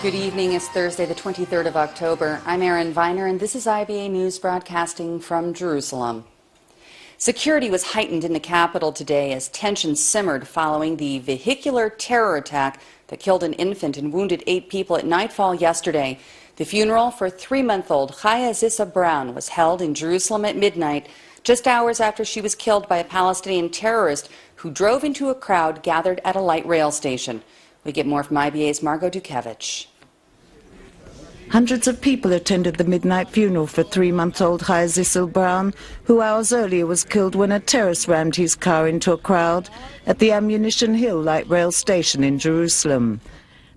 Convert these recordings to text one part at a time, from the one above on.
Good evening. It's Thursday, the 23rd of October. I'm Erin Viner, and this is IBA News broadcasting from Jerusalem. Security was heightened in the capital today as tensions simmered following the vehicular terror attack that killed an infant and wounded 8 people at nightfall yesterday. The funeral for 3-month-old Chaya Zissa Brown was held in Jerusalem at midnight, just hours after she was killed by a Palestinian terrorist who drove into a crowd gathered at a light rail station. We get more from IBA's Margot Dukevich. Hundreds of people attended the midnight funeral for 3-month-old Chaya Zissa Brown, who hours earlier was killed when a terrorist rammed his car into a crowd at the Ammunition Hill light rail station in Jerusalem.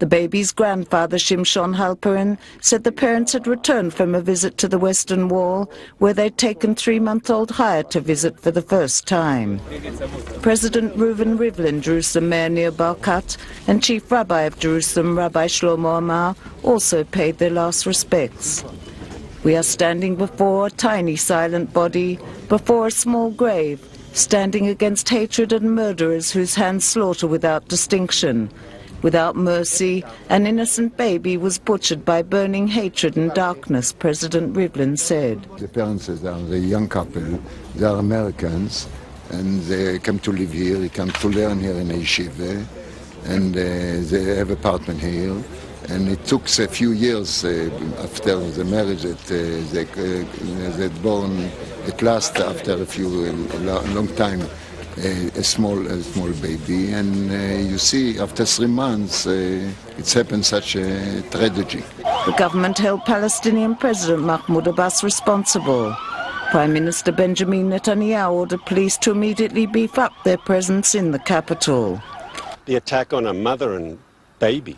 The baby's grandfather, Shimshon Halperin, said the parents had returned from a visit to the Western Wall, where they'd taken 3-month-old Chaya to visit for the first time. President Reuven Rivlin, Jerusalem Mayor Nir Barkat, and Chief Rabbi of Jerusalem, Rabbi Shlomo Amar, also paid their last respects. We are standing before a tiny silent body, before a small grave, standing against hatred and murderers whose hands slaughter without distinction. Without mercy, an innocent baby was butchered by burning hatred and darkness, President Rivlin said. The parents are a young couple, they are Americans, and they come to live here, they come to learn here in a yeshiva, and they have an apartment here. And it took a few years after the marriage that they born at last, after a long time, a small baby, and you see, after 3 months, it's happened such a tragedy. The government held Palestinian President Mahmoud Abbas responsible. Prime Minister Benjamin Netanyahu ordered police to immediately beef up their presence in the capital. The attack on a mother and baby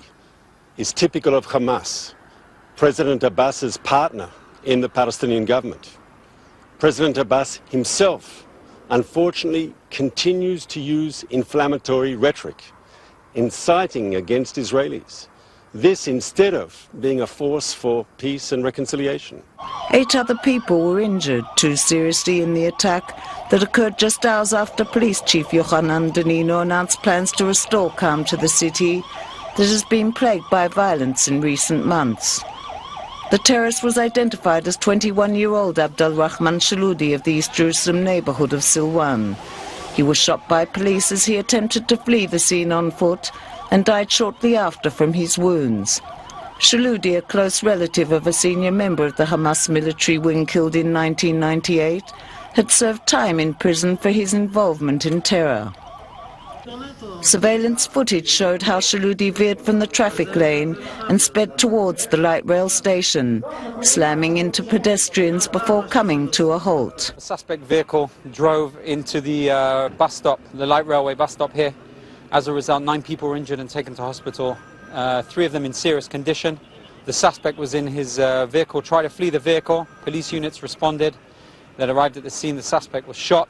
is typical of Hamas, President Abbas's partner in the Palestinian government. President Abbas himself unfortunately continues to use inflammatory rhetoric, inciting against Israelis. This instead of being a force for peace and reconciliation. 8 other people were injured, 2 seriously in the attack that occurred just hours after Police Chief Yochanan Danino announced plans to restore calm to the city that has been plagued by violence in recent months. The terrorist was identified as 21-year-old Abdul Rahman Shaludi of the East Jerusalem neighborhood of Silwan. He was shot by police as he attempted to flee the scene on foot and died shortly after from his wounds. Shaludi, a close relative of a senior member of the Hamas military wing killed in 1998, had served time in prison for his involvement in terror. Surveillance footage showed how Shaludi veered from the traffic lane and sped towards the light rail station, slamming into pedestrians before coming to a halt. The suspect vehicle drove into the bus stop, the light railway bus stop here. As a result, 9 people were injured and taken to hospital, 3 of them in serious condition. The suspect was in his vehicle, tried to flee the vehicle. Police units responded. They arrived at the scene. The suspect was shot.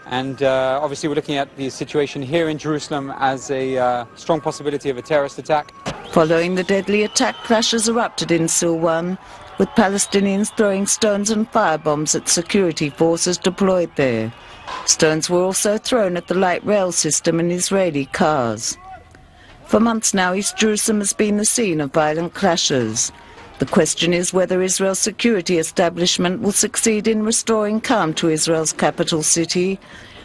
And obviously we're looking at the situation here in Jerusalem as a strong possibility of a terrorist attack. Following the deadly attack, clashes erupted in Silwan, with Palestinians throwing stones and firebombs at security forces deployed there. Stones were also thrown at the light rail system and Israeli cars. For months now, East Jerusalem has been the scene of violent clashes. The question is whether Israel's security establishment will succeed in restoring calm to Israel's capital city,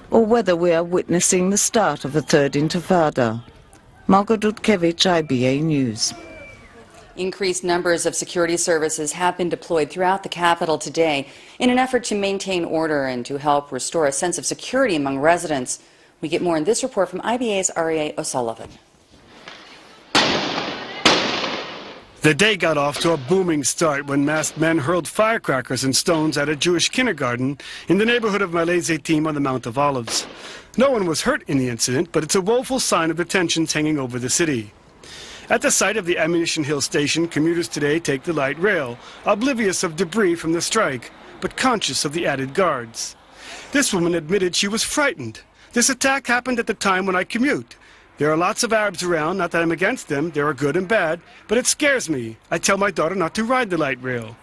or whether we are witnessing the start of a third intifada. Margot Dukevich, IBA News. Increased numbers of security services have been deployed throughout the capital today in an effort to maintain order and to help restore a sense of security among residents. We get more in this report from IBA's Aryeh O'Sullivan. The day got off to a booming start when masked men hurled firecrackers and stones at a Jewish kindergarten in the neighborhood of Malei Zeitim on the Mount of Olives. No one was hurt in the incident, but it's a woeful sign of the tensions hanging over the city. At the site of the Ammunition Hill station, commuters today take the light rail, oblivious of debris from the strike, but conscious of the added guards. This woman admitted she was frightened. This attack happened at the time when I commute. There are lots of Arabs around, not that I'm against them, there are good and bad, but it scares me. I tell my daughter not to ride the light rail.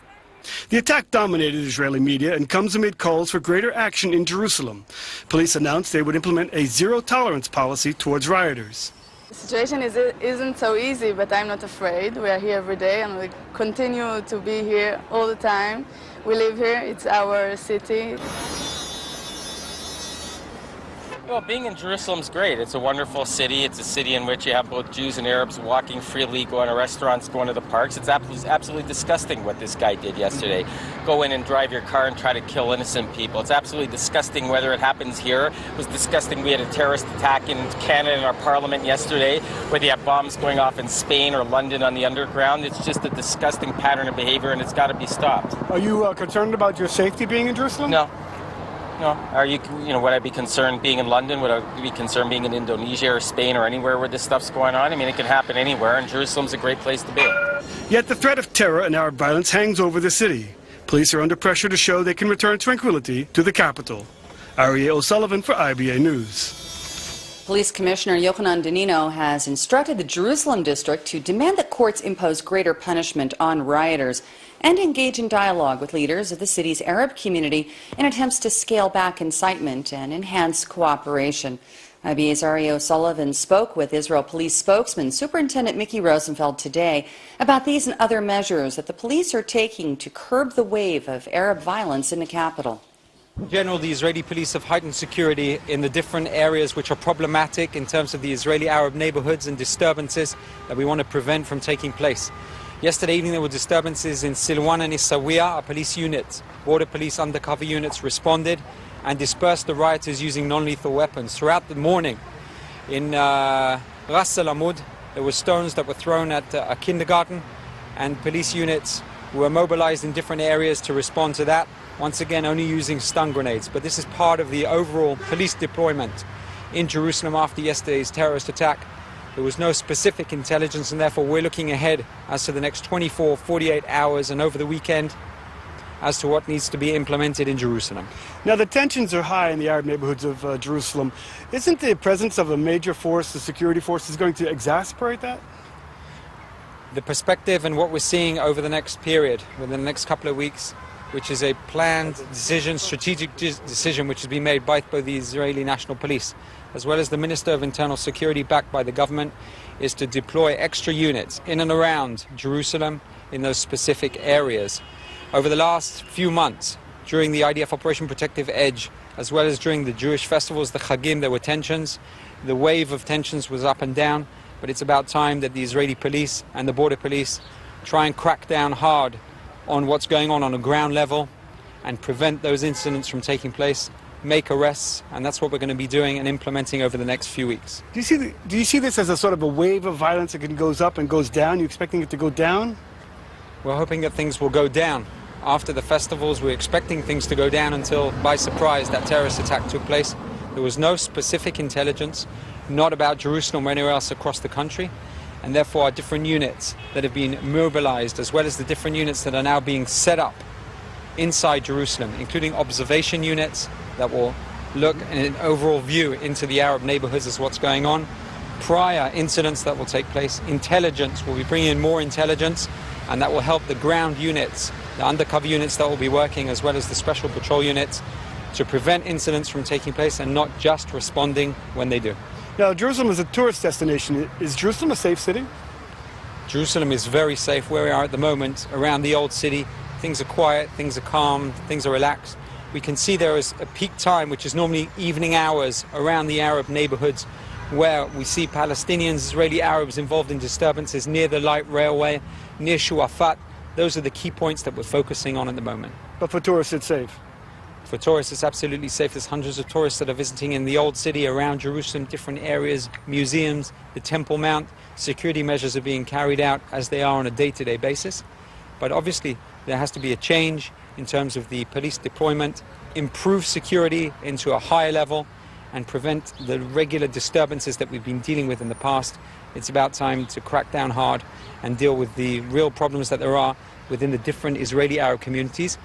The attack dominated Israeli media and comes amid calls for greater action in Jerusalem. Police announced they would implement a zero-tolerance policy towards rioters. The situation isn't so easy, but I'm not afraid. We are here every day and we continue to be here all the time. We live here, it's our city. Well, being in Jerusalem is great. It's a wonderful city. It's a city in which you have both Jews and Arabs walking freely, going to restaurants, going to the parks. It's absolutely disgusting what this guy did yesterday. Go in and drive your car and try to kill innocent people. It's absolutely disgusting whether it happens here. It was disgusting we had a terrorist attack in Canada in our parliament yesterday, where they have bombs going off in Spain or London on the underground. It's just a disgusting pattern of behavior, and it's got to be stopped. Are you concerned about your safety being in Jerusalem? No. No. Are you know, would I be concerned being in London? Would I be concerned being in Indonesia or Spain or anywhere where this stuff's going on? I mean, it can happen anywhere, and Jerusalem's a great place to be. Yet the threat of terror and Arab violence hangs over the city. Police are under pressure to show they can return tranquility to the capital. Aryeh O'Sullivan for IBA News. Police Commissioner Yochanan Danino has instructed the Jerusalem district to demand that courts impose greater punishment on rioters and engage in dialogue with leaders of the city's Arab community in attempts to scale back incitement and enhance cooperation. IBA's Aryeh O'Sullivan spoke with Israel Police spokesman Superintendent Mickey Rosenfeld today about these and other measures that the police are taking to curb the wave of Arab violence in the capital. In general, the Israeli police have heightened security in the different areas which are problematic in terms of the Israeli-Arab neighborhoods and disturbances that we want to prevent from taking place. Yesterday evening there were disturbances in Silwan and Essaouira. Our police units, border police undercover units, responded and dispersed the rioters using non-lethal weapons. Throughout the morning in Ras Al Amud there were stones that were thrown at a kindergarten, and police units were mobilized in different areas to respond to that, once again only using stun grenades. But this is part of the overall police deployment in Jerusalem after yesterday's terrorist attack. There was no specific intelligence, and therefore we're looking ahead as to the next 24, 48 hours and over the weekend as to what needs to be implemented in Jerusalem. Now, the tensions are high in the Arab neighborhoods of Jerusalem. Isn't the presence of a major force, the security force, is going to exacerbate that? The perspective and what we're seeing over the next period, within the next couple of weeks, which is a planned decision, strategic decision which has been made by both the Israeli National Police as well as the Minister of Internal Security, backed by the government, is to deploy extra units in and around Jerusalem in those specific areas. Over the last few months, during the IDF Operation Protective Edge, as well as during the Jewish festivals, the Chagim, there were tensions. The wave of tensions was up and down, but it's about time that the Israeli police and the border police try and crack down hard on what's going on a ground level and prevent those incidents from taking place, make arrests, and that's what we're going to be doing and implementing over the next few weeks. Do you see this as a sort of a wave of violence that goes up and goes down? You expecting it to go down? We're hoping that things will go down. After the festivals, we're expecting things to go down until, by surprise, that terrorist attack took place. There was no specific intelligence, not about Jerusalem or anywhere else across the country, and therefore our different units that have been mobilized, as well as the different units that are now being set up inside Jerusalem, including observation units that will look in an overall view into the Arab neighborhoods as what's going on, prior incidents that will take place, intelligence, we'll be bringing in more intelligence, and that will help the ground units, the undercover units that will be working, as well as the special patrol units, to prevent incidents from taking place and not just responding when they do. Now, Jerusalem is a tourist destination. Is Jerusalem a safe city? Jerusalem is very safe where we are at the moment, around the old city. Things are quiet, things are calm, things are relaxed. We can see there is a peak time, which is normally evening hours around the Arab neighborhoods, where we see Palestinians, Israeli Arabs involved in disturbances near the light railway, near Shuafat. Those are the key points that we're focusing on at the moment. But for tourists, it's safe? For tourists, it's absolutely safe. There's hundreds of tourists that are visiting in the old city, around Jerusalem, different areas, museums, the Temple Mount. Security measures are being carried out as they are on a day-to-day basis. But obviously, there has to be a change in terms of the police deployment, improve security into a higher level, and prevent the regular disturbances that we've been dealing with in the past. It's about time to crack down hard and deal with the real problems that there are within the different Israeli Arab communities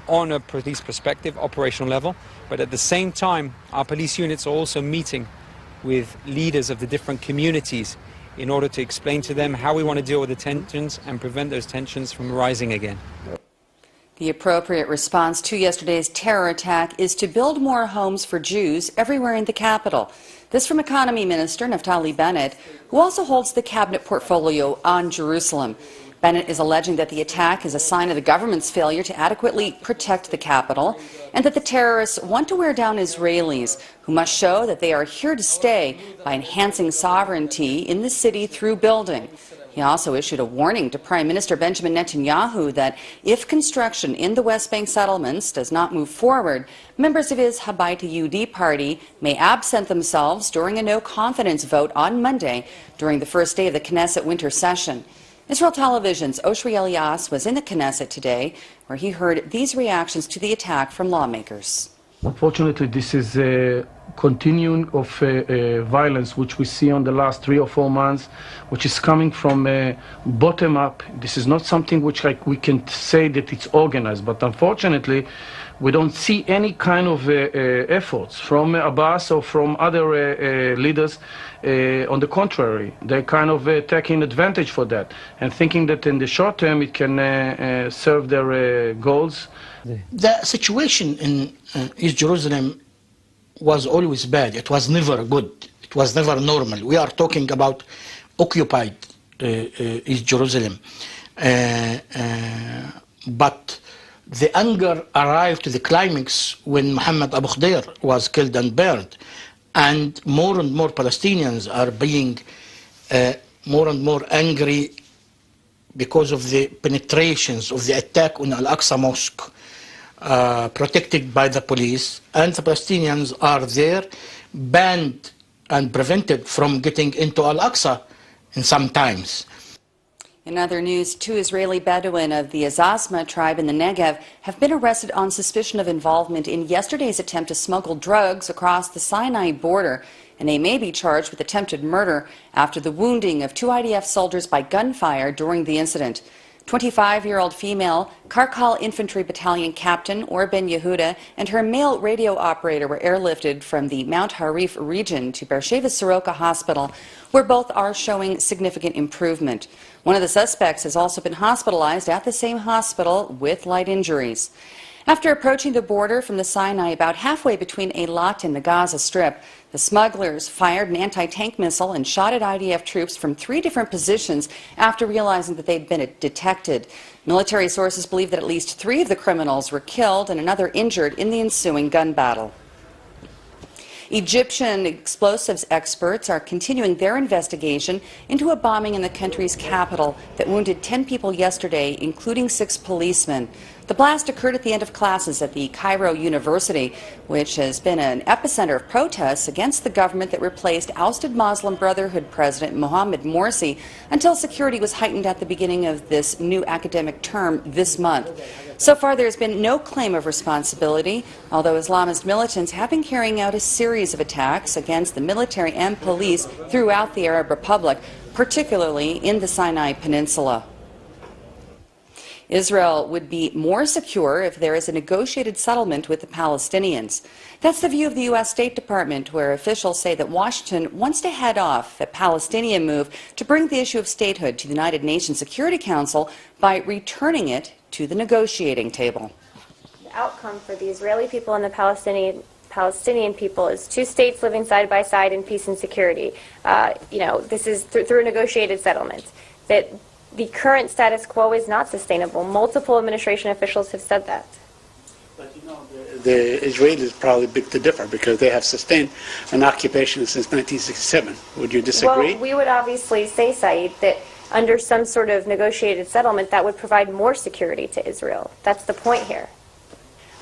on a police perspective, operational level. But at the same time, our police units are also meeting with leaders of the different communities in order to explain to them how we want to deal with the tensions and prevent those tensions from rising again. The appropriate response to yesterday's terror attack is to build more homes for Jews everywhere in the capital. This from Economy Minister Naftali Bennett, who also holds the cabinet portfolio on Jerusalem. Bennett is alleging that the attack is a sign of the government's failure to adequately protect the capital and that the terrorists want to wear down Israelis, who must show that they are here to stay by enhancing sovereignty in the city through building. He also issued a warning to Prime Minister Benjamin Netanyahu that if construction in the West Bank settlements does not move forward, members of his Habayit Yehudi party may absent themselves during a no-confidence vote on Monday during the first day of the Knesset winter session. Israel Television's Oshri Elias was in the Knesset today, where he heard these reactions to the attack from lawmakers. Unfortunately, this is a continuing of violence which we see on the last 3 or 4 months, which is coming from bottom up. This is not something which we can say that it's organized, but unfortunately we don't see any kind of efforts from Abbas or from other leaders. On the contrary, they're kind of taking advantage for that and thinking that in the short term it can serve their goals. The situation in East Jerusalem was always bad. It was never good. It was never normal. We are talking about occupied East Jerusalem. But the anger arrived to the climax when Muhammad Abu Khdeir was killed and burned. And more Palestinians are being more and more angry because of the penetrations of the attack on Al-Aqsa Mosque, protected by the police, and the Palestinians are there, banned and prevented from getting into Al-Aqsa in some times. In other news, 2 Israeli Bedouin of the Azazma tribe in the Negev have been arrested on suspicion of involvement in yesterday's attempt to smuggle drugs across the Sinai border, and they may be charged with attempted murder after the wounding of 2 IDF soldiers by gunfire during the incident. 25-year-old female Karkal Infantry Battalion Captain Or Ben Yehuda and her male radio operator were airlifted from the Mount Harif region to Beersheba Soroka Hospital, where both are showing significant improvement. One of the suspects has also been hospitalized at the same hospital with light injuries. After approaching the border from the Sinai about halfway between Eilat and the Gaza Strip, the smugglers fired an anti-tank missile and shot at IDF troops from 3 different positions after realizing that they'd been detected. Military sources believe that at least 3 of the criminals were killed and another injured in the ensuing gun battle. Egyptian explosives experts are continuing their investigation into a bombing in the country's capital that wounded 10 people yesterday, including 6 policemen. The blast occurred at the end of classes at the Cairo University, which has been an epicenter of protests against the government that replaced ousted Muslim Brotherhood President Mohammed Morsi until security was heightened at the beginning of this new academic term this month. So far, there has been no claim of responsibility, although Islamist militants have been carrying out a series of attacks against the military and police throughout the Arab Republic, particularly in the Sinai Peninsula. Israel would be more secure if there is a negotiated settlement with the Palestinians. That's the view of the U.S. State Department, where officials say that Washington wants to head off a Palestinian move to bring the issue of statehood to the United Nations Security Council by returning it to the negotiating table. The outcome for the Israeli people and the Palestinian people is 2 states living side by side in peace and security. This is through a negotiated settlement. That the current status quo is not sustainable. Multiple administration officials have said that. But the Israelis probably beg to differ because they have sustained an occupation since 1967. Would you disagree? Well, we would obviously say, Saeed, that under some sort of negotiated settlement that would provide more security to Israel. That's the point here.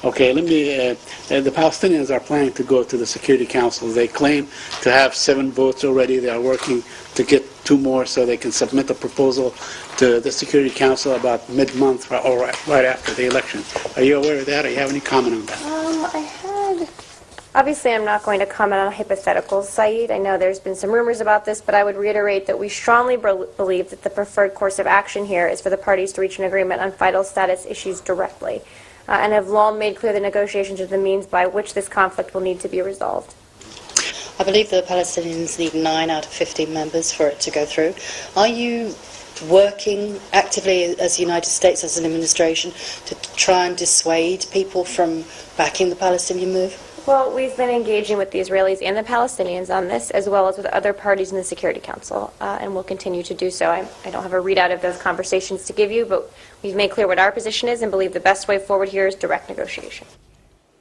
Okay, the Palestinians are planning to go to the Security Council. They claim to have 7 votes already. They are working to get 2 more so they can submit a proposal to the Security Council about mid-month or right after the election. Are you aware of that, or you have any comment on that? Obviously, I'm not going to comment on hypotheticals, Saeed. I know there's been some rumors about this, but I would reiterate that we strongly believe that the preferred course of action here is for the parties to reach an agreement on vital status issues directly. And have long made clear that negotiations are the means by which this conflict will need to be resolved. I believe the Palestinians need 9 out of 15 members for it to go through. Are you working actively as the United States, as an administration, to try and dissuade people from backing the Palestinian move? Well, we've been engaging with the Israelis and the Palestinians on this, as well as with other parties in the Security Council, and we'll continue to do so. I don't have a readout of those conversations to give you, but we've made clear what our position is and believe the best way forward here is direct negotiation.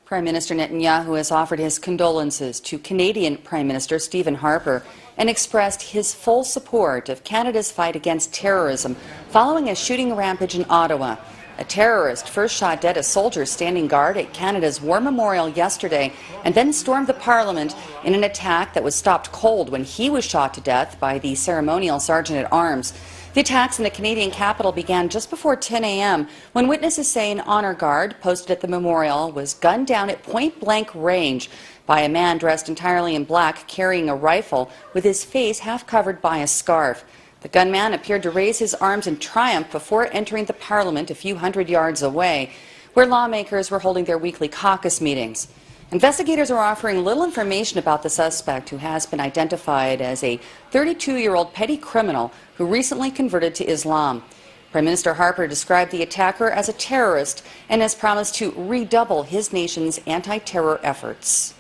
Prime Minister Netanyahu has offered his condolences to Canadian Prime Minister Stephen Harper and expressed his full support of Canada's fight against terrorism following a shooting rampage in Ottawa. A terrorist first shot dead a soldier standing guard at Canada's War Memorial yesterday and then stormed the Parliament in an attack that was stopped cold when he was shot to death by the ceremonial sergeant-at-arms. The attacks in the Canadian capital began just before 10 a.m. when witnesses say an honor guard posted at the memorial was gunned down at point-blank range by a man dressed entirely in black carrying a rifle with his face half covered by a scarf. The gunman appeared to raise his arms in triumph before entering the Parliament a few hundred yards away, where lawmakers were holding their weekly caucus meetings. Investigators are offering little information about the suspect, who has been identified as a 32-year-old petty criminal who recently converted to Islam. Prime Minister Harper described the attacker as a terrorist and has promised to redouble his nation's anti-terror efforts.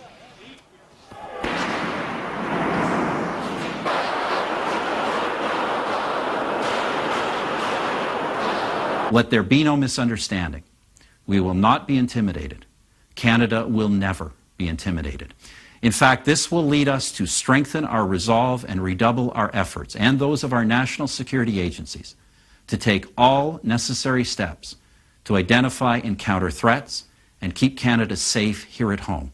Let there be no misunderstanding. We will not be intimidated. Canada will never be intimidated. In fact, this will lead us to strengthen our resolve and redouble our efforts, and those of our national security agencies, to take all necessary steps to identify and counter threats and keep Canada safe here at home.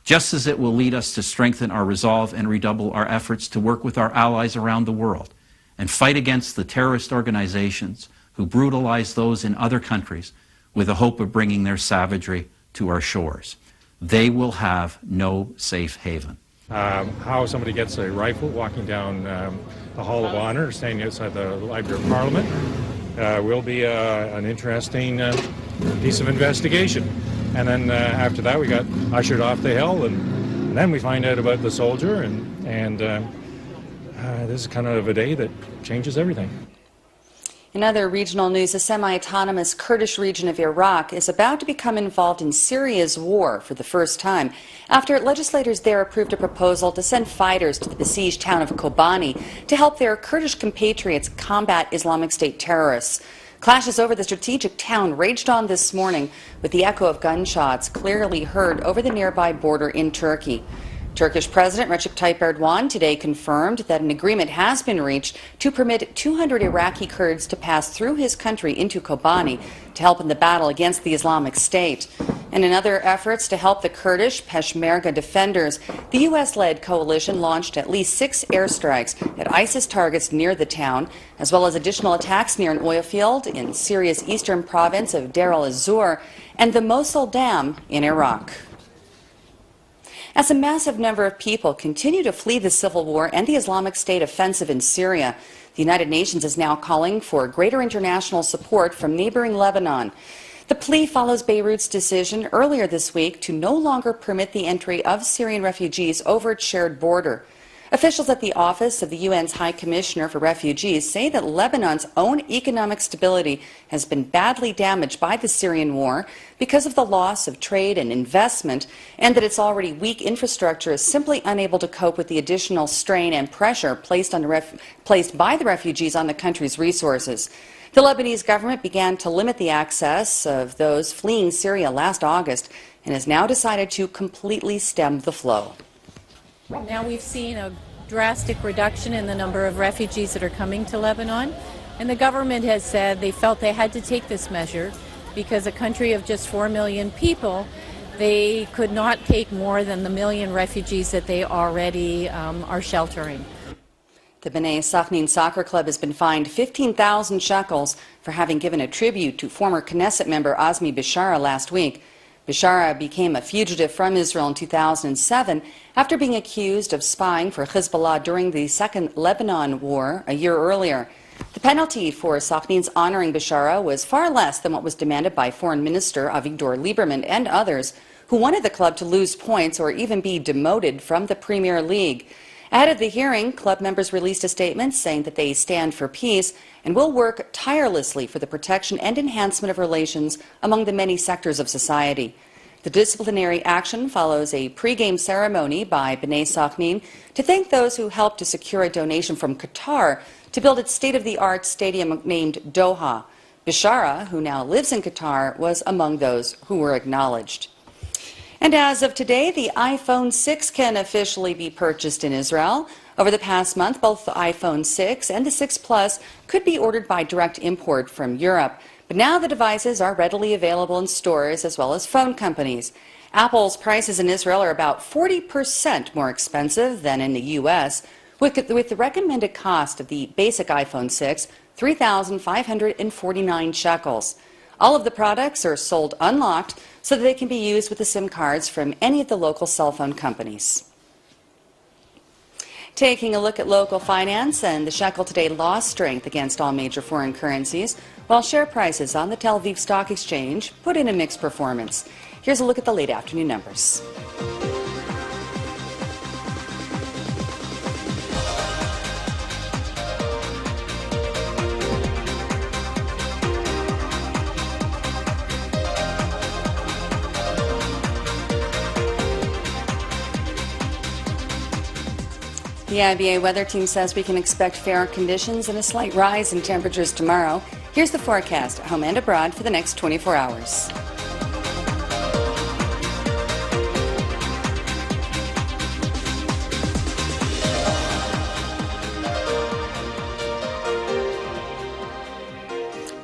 Just as it will lead us to strengthen our resolve and redouble our efforts to work with our allies around the world and fight against the terrorist organizations who brutalize those in other countries with the hope of bringing their savagery to our shores. They will have no safe haven. How somebody gets a rifle walking down the Hall of Honor, standing outside the Library of Parliament, will be an interesting piece of investigation. And then after that, we got ushered off the hill, and then we find out about the soldier, and this is kind of a day that changes everything. In other regional news, the semi-autonomous Kurdish region of Iraq is about to become involved in Syria's war for the first time after legislators there approved a proposal to send fighters to the besieged town of Kobani to help their Kurdish compatriots combat Islamic State terrorists. Clashes over the strategic town raged on this morning, with the echo of gunshots clearly heard over the nearby border in Turkey. Turkish President Recep Tayyip Erdogan today confirmed that an agreement has been reached to permit 200 Iraqi Kurds to pass through his country into Kobani to help in the battle against the Islamic State. And in other efforts to help the Kurdish Peshmerga defenders, the U.S.-led coalition launched at least 6 airstrikes at ISIS targets near the town, as well as additional attacks near an oil field in Syria's eastern province of Deir al-Zor and the Mosul Dam in Iraq. As a massive number of people continue to flee the civil war and the Islamic State offensive in Syria, the United Nations is now calling for greater international support from neighboring Lebanon. The plea follows Beirut's decision earlier this week to no longer permit the entry of Syrian refugees over its shared border. Officials at the Office of the UN's High Commissioner for Refugees say that Lebanon's own economic stability has been badly damaged by the Syrian war because of the loss of trade and investment, and that its already weak infrastructure is simply unable to cope with the additional strain and pressure placed by the refugees on the country's resources. The Lebanese government began to limit the access of those fleeing Syria last August and has now decided to completely stem the flow. Now we've seen a drastic reduction in the number of refugees that are coming to Lebanon, and the government has said they felt they had to take this measure because a country of just 4 million people, they could not take more than the 1 million refugees that they already are sheltering. The Bnei Sachnin Soccer Club has been fined 15,000 shekels for having given a tribute to former Knesset member Azmi Bishara last week. Bishara became a fugitive from Israel in 2007 after being accused of spying for Hezbollah during the Second Lebanon War a year earlier. The penalty for Sachnin's honoring Bishara was far less than what was demanded by Foreign Minister Avigdor Lieberman and others, who wanted the club to lose points or even be demoted from the Premier League. Ahead of the hearing, club members released a statement saying that they stand for peace and will work tirelessly for the protection and enhancement of relations among the many sectors of society. The disciplinary action follows a pre-game ceremony by B'nai Sachnin to thank those who helped to secure a donation from Qatar to build its state-of-the-art stadium named Doha. Bishara, who now lives in Qatar, was among those who were acknowledged. And as of today, the iPhone 6 can officially be purchased in Israel. Over the past month, both the iPhone 6 and the 6 Plus could be ordered by direct import from Europe. But now the devices are readily available in stores as well as phone companies. Apple's prices in Israel are about 40% more expensive than in the U.S., with the recommended cost of the basic iPhone 6, 3,549 shekels. All of the products are sold unlocked so that they can be used with the SIM cards from any of the local cell phone companies. Taking a look at local finance, and the shekel today lost strength against all major foreign currencies, while share prices on the Tel Aviv Stock Exchange put in a mixed performance. Here's a look at the late afternoon numbers. The IBA weather team says we can expect fair conditions and a slight rise in temperatures tomorrow. Here's the forecast at home and abroad for the next 24 hours.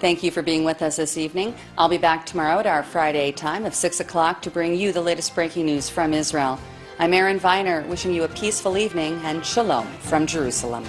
Thank you for being with us this evening. I'll be back tomorrow at our Friday time of 6 o'clock to bring you the latest breaking news from Israel. I'm Erin Viner, wishing you a peaceful evening and shalom from Jerusalem.